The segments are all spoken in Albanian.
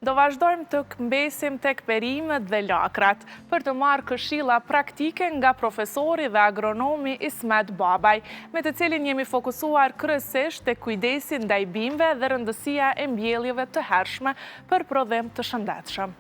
Do vazhdojmë të këmbesim tek perimet dhe lakrat, për të marrë këshilla praktike nga profesori dhe agronomi Ismet Babaj, me të cilin jemi fokusuar kryesisht tek kujdesi ndaj bimëve dhe rëndësia e mbjelljeve të hershme për prodhim të shëndetshëm.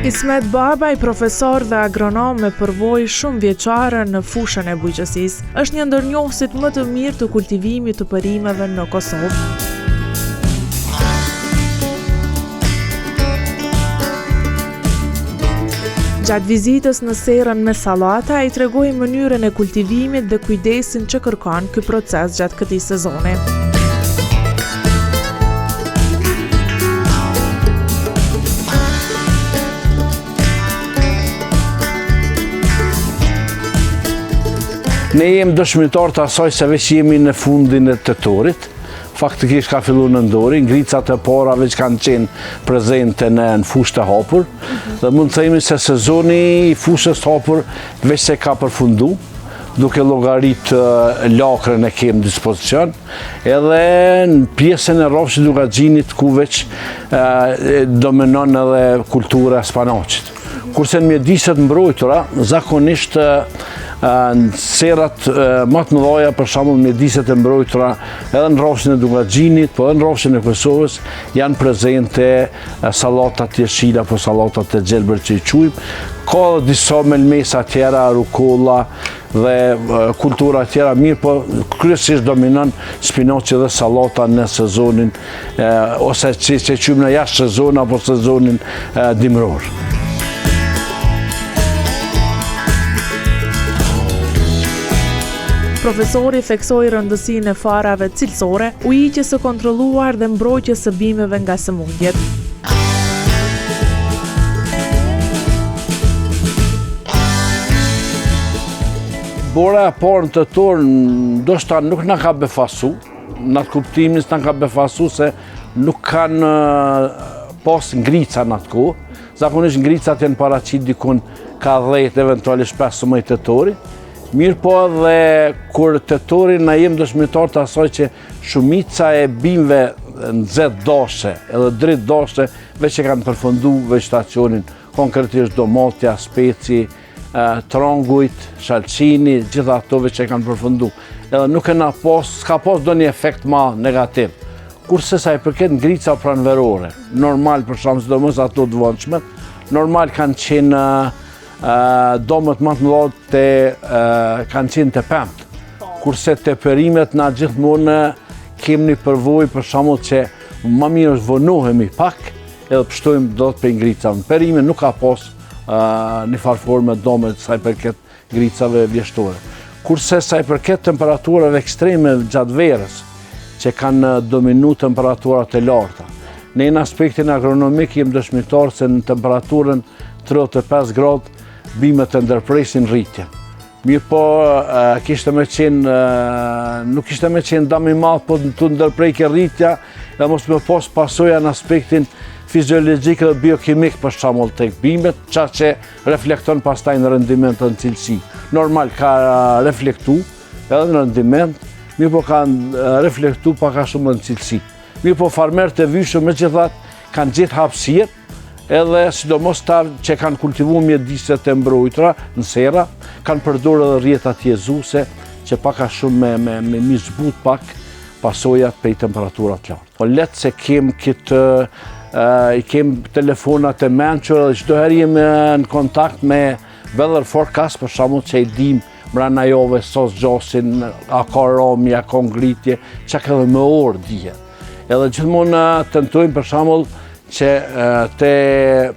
Ismet Babaj, profesor dhe agronom me përvojë shumë vjeçare në fushën e bujqësisë, është një ndër njohësit më të mirë të kultivimit të perimeve në Kosovë. Gjatë vizitës në serën me sallata, ai tregoi mënyrën e kultivimit dhe kujdesin që kërkon ky proces gjatë këtij sezoni. Ne jemi dëshmitar të asaj se veç jemi në fundin e tetorit. Faktikisht ka filluar në ndori, ngricat e para veç kanë qenë prezente në fushë të hapur. Dhe mund të themi se sezoni i fushës të hapur veç se ka përfundu, duke llogarit lakrën e kemë dispozicion, edhe në pjesën e rrofshit Dugaxhinit ku veç dominon edhe kultura e spanaqit. Kurse në mjediset mbrojtura, zakonisht në serat më të mëdha, për shembull mjediset e mbrojtura edhe në rrofshin e Dugaxhinit, po edhe në rrofshin e Kosovës, janë prezente sallatat jeshile apo sallatat e gjelbër që i quajmë. Ka disa melmesa tjera, rukolla dhe kultura tjera mirë, po kryesisht dominon spinaqi dhe sallata në sezonin ose që quajmë në jashtë sezon apo sezonin dimror. Profesori theksoi rëndësinë e farave cilësore, ujitjes së kontrolluar dhe mbrojtjes së bimëve nga sëmundjet. Bora e parë në tetor ndoshta nuk na ka befasu, në atë kuptimin se na ka befasu se nuk kanë pas ngrica në atë kohë. Zakonisht ngricat janë paraqit dikun ka 10 eventualisht 15 tetori. Mirë po edhe kur tetori na jem dëshmitar të asaj që shumica e bimëve nxehtë dashe edhe dritë dashe veç e kanë përfundu vegetacionin, konkretisht domatja, speci, trongujt, shalcini, gjitha ato veç e kanë përfundu. Edhe nuk s'ka pas do një efekt ma negativ. Kurse sa i përket ngrica pranverore, normal për shkak sidomos ato të vonshme, normal kanë qenë domët më të mëdha kanë qenë të pemt. Kurse të perimet na gjithmonë kemi një përvojë për shembull që më mirë është vonohemi pak edhe pështojmë dot për ngricave. Perime nuk ka pas një farforme domët sa i përket ngricave vjeshtore. Kurse sa i përket temperaturave ekstreme gjatë verës, që kanë dominu temperaturat e larta. Në një aspektin agronomik jemi dëshmitar se në temperaturën 35 gradë bimët e ndërpresin rritje. Mirë po, nuk kishte me qenë dam i madh, po të ndërprejke rritja, dhe mos me pas pasoja në aspektin fiziologjik dhe biokimik për shembull tek bimët, që reflekton pastaj në rendiment në cilësi. Normal ka reflektu edhe në rendiment, mirë po kanë reflektu pak a shumë në cilësi. Mirë po farmerët e vyshëm megjithatë kanë gjetë hapësirë, edhe sidomos ta që kanë kultivuar mjediset e mbrojtura në sera, kanë përdorur edhe rrjetat jezuse që pak a shumë me mizbut pak pasojat prej temperaturat të larta. Po letë se i kem telefonat e mençur dhe çdo herë jemi në kontakt me weather forecast, për shembull që i dim mbrana jove sos gjosin, a ka romi, a ka ngritje, çka edhe me orë dihet. Edhe gjithmonë tentojmë për shembull që te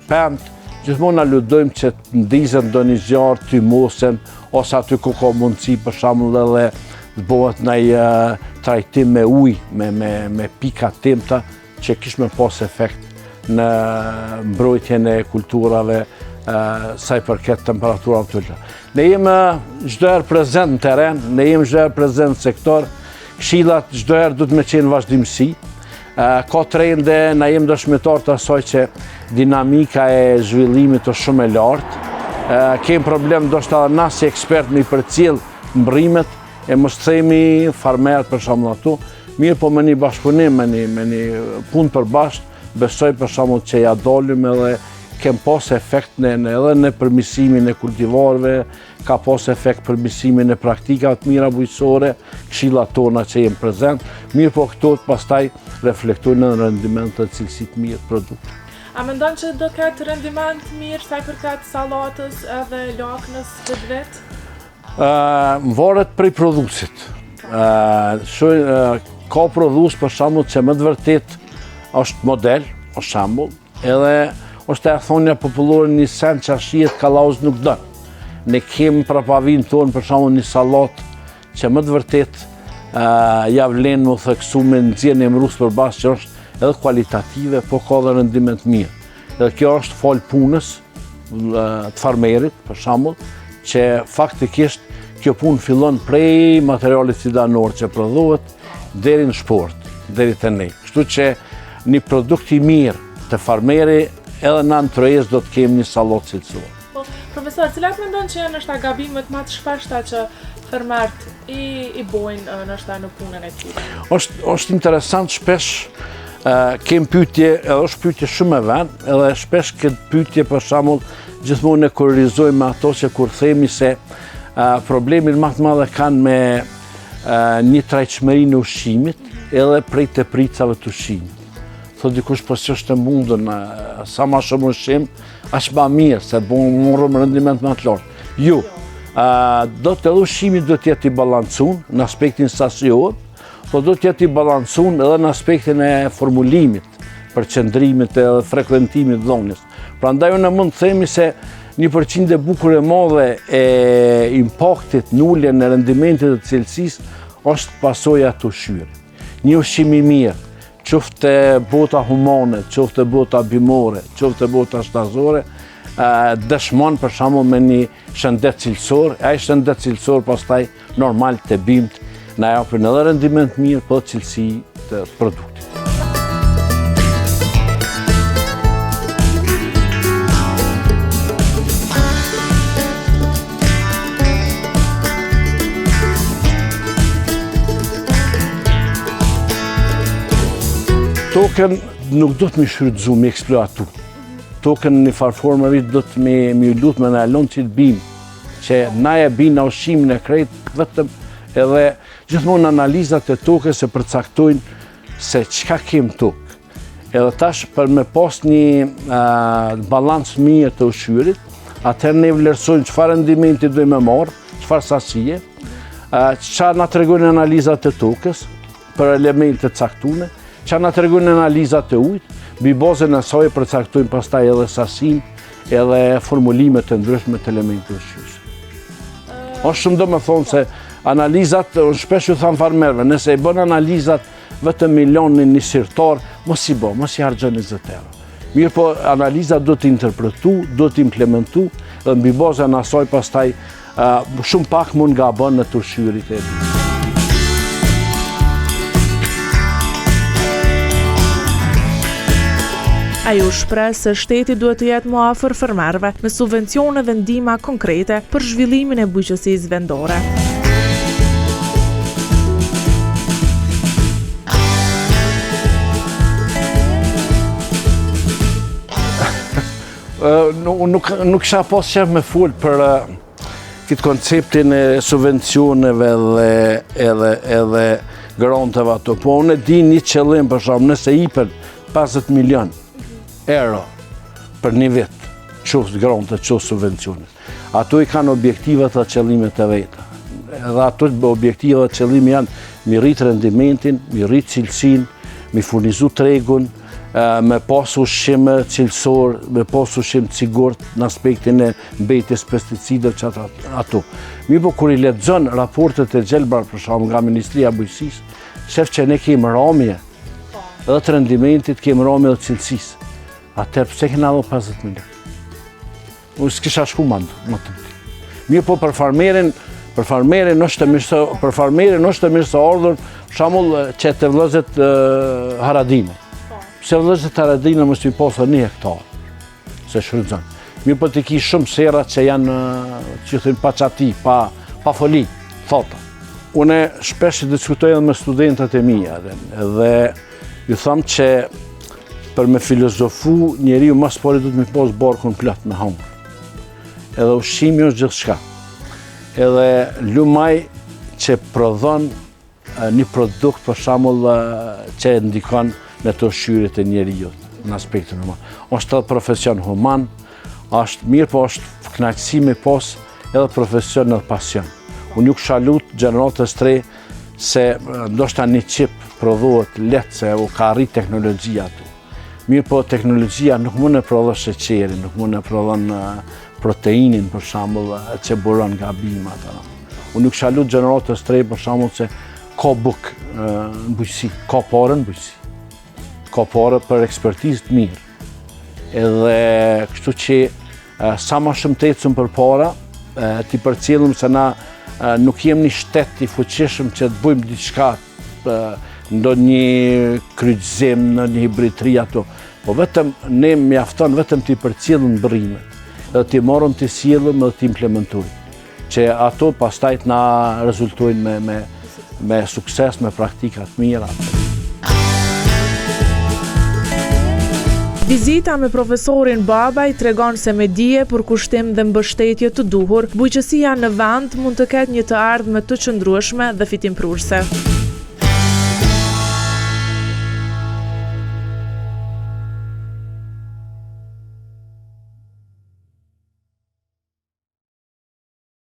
pemt gjithmonë na ludojmë që të ndizet ndonjë zjarr, të mosen, ose aty ku ka mundësi për shembull edhe të bëhet ndonjë trajtim me ujë, me pika timta që kish me pas efekt në mbrojtjen e kulturave sa i përket temperaturave të ulta. Ne jemi çdo herë prezent në terren, ne jemi çdo herë prezent në sektor. Këshillat çdo herë duhet me qenë vazhdimsi. Ka trende, na jemi dëshmitar të asaj që dinamika e zhvillimit është shumë e lartë. Kemi problem ndoshta na si ekspert me i përcjell mbrimet e mos themi farmer për shembull ato, mirë po me një bashkëpunim, me një punë përbashkët, besoj për shembull që ja dalim edhe kem pas efekt edhe në përmirësimin e kultivarëve, ka pas efekt përmirësimin e praktikave të mira bujqësore, këshillat tona që jenë prezent, mirë po këto pastaj reflektojnë në rendiment të cilësit mirë të produktit. A mendon që do ketë rendiment mirë sa i përket sallatës edhe laknës këtë vit? Varet prej produktit. Ka produs për shembull që më të vërtet është model, për shembull, edhe është e thonja popullore një sen që shihet kallauz nuk dën. Ne kemi prapavin tonë për shembull një sallatë që më të vërtet ja vlen më theksu me nxjerrjen e mrus përbashkë që është edhe kualitative, po ka dhe rendiment mirë. Edhe kjo është fal punës të farmerit, për shembull, që faktikisht kjo punë fillon prej materialit cidanor që prodhohet deri në shport, deri te ne. Kështu që një produkt i mirë të farmeri edhe në antrojes do të kemi një sallatë cilësore. Po, profesor, cilat mendon që janë nështë gabimet më të shpeshta që fermert i bojnë nështë në punën e tyre? Është interesant shpesh, kem pyetje, edhe është pyetje shumë e ven, edhe shpesh këtë pyetje për shembull gjithmonë e korrizojmë me ato që kur themi se problemin më të madh kanë me një trajtshmërinë e ushqimit edhe prej tepricave të ushqimit. Thot dikush po s'është e mundën, sa ma shumë ushqim, aq ma mirë, se morëm rendiment më të lartë. Jo, do të edhe ushqimi do të jetë i balancun në aspektin sasior, po do të jetë i balancun edhe në aspektin e formulimit, përqendrimit edhe frekuentimit dhomës. Prandaj unë mund të themi se 1% e bukur e madhe e impaktit në uljen e rendimentit të cilësisë është pasojë të ushqyrit. Një ushqim i mirë, qoftë bota humane, qoftë bota bimore, qoftë bota shtazore, dëshmon për shembull me një shëndet cilësor, ai shëndet cilësor pastaj normal të bimt na japin edhe rendiment mirë, po cilësi të produktit. Tokën nuk do të më shfrytëzu, më eksploatu. Tokën në farformë do të më lut me na lënë që të bim, që na e bin në ushqimin e krejt vetëm edhe gjithmonë analizat e tokës e përcaktojnë se çka kem tokë. Edhe tash për me pas një balancë mirë të ushqyrit, atëherë ne vlerësojmë çfarë rendimenti do të marr, çfarë sasie, çfarë na tregojnë analizat e tokës për elemente të caktuara, që na tregojnë analizat e ujit, mbi bazën e saj përcaktojnë pastaj edhe sasinë edhe formulimet të ndryshme të elementeve ushqyese. Është shumë domethënë se analizat, unë shpesh ju tham farmerëve, nëse i bën analizat vetëm milionin një sirtar, mos i bë, mos i harxhoni 20 euro. Mirë po analizat do të interpretu, do të implementu dhe mbi bazën e saj pastaj shumë pak mund gabon në të ushqyrit e tij. Ajo shpreh se shteti duhet të jetë më afër fermerëve me subvencione dhe ndihma konkrete për zhvillimin e bujqësisë vendore. Nuk kisha pas qef me fol për këtë konceptin e subvencioneve edhe granteve ato, po unë e di një qëllim për shkak nëse jepet 50 milion euro për një vit, qoftë grante, qoftë subvencione. Ato i kanë objektivat dhe qëllimet e veta. Edhe ato objektivat dhe qëllimi janë mi rrit rendimentin, mi rrit cilësin, mi furnizu tregun, me pas ushqim cilësor, me pas ushqim sigurt në aspektin e mbetjes pesticidëve që ato. Mi po kur i lexon raportet e gjelbra për shkak nga Ministria e Bujqësisë, shef që ne kemi ramje edhe të rendimentit, kemi ramje dhe cilësisë. Atëherë pse kena dhënë 50 milion? unë s'kisha shku më të ti. Mirë po për farmerin është të mirë së ardhur, shamull që të vëllezet Haradine. Se vëllezet Haradine mështë i posë 1 hektar, se shfrytëzon. Mirë po të ki shumë sera që janë, që thënë pa qati, pa foli, thota. Une shpesh i diskutoj edhe me studentët e mija, edhe ju thamë që për me filozofu njeriu mas pari du të mi posë barkun plot me hangër. Edhe ushqimi është gjithë shka. Edhe lumaj që prodhon një produkt për shembull që ndikon në të ushqyrit e njeriut në aspektin human. Është edhe profesion human, është mirë, po është kënaqësi me pas edhe profesion edhe pasion. Unë ju kisha lutë gjeneratës të re se ndoshta një qip prodhohet letë se u ka arrit teknologjia tu. Mirë, po teknologjia nuk mund të prodhon sheqerin, nuk mund të prodhon proteinin për shembull që buron nga bimat. Unë ju kisha lutë gjeneratës të re për shembull se ka buk në bujqësi, ka parë në bujqësi. Ka parë për ekspertizë të mirë. Edhe kështu që sa ma shumë të ecëm për para, t'i përcjellëm se na nuk jem një shtet i fuqishëm që të bujmë diçka ndo një kryqëzim, në një hibridri ato. Po vetëm ne mjafton vetëm t'i përcjellëm bërimet, edhe t'i morëm t'i sjellëm edhe t'i implementojmë. Që ato pastaj na rezultojnë me sukses, me praktikat mira. Vizita me profesorin Babaj tregon se me dije për kushtim dhe mbështetje të duhur, bujqësia në vend mund të ketë një të ardhme të qëndrueshme dhe fitimprurse.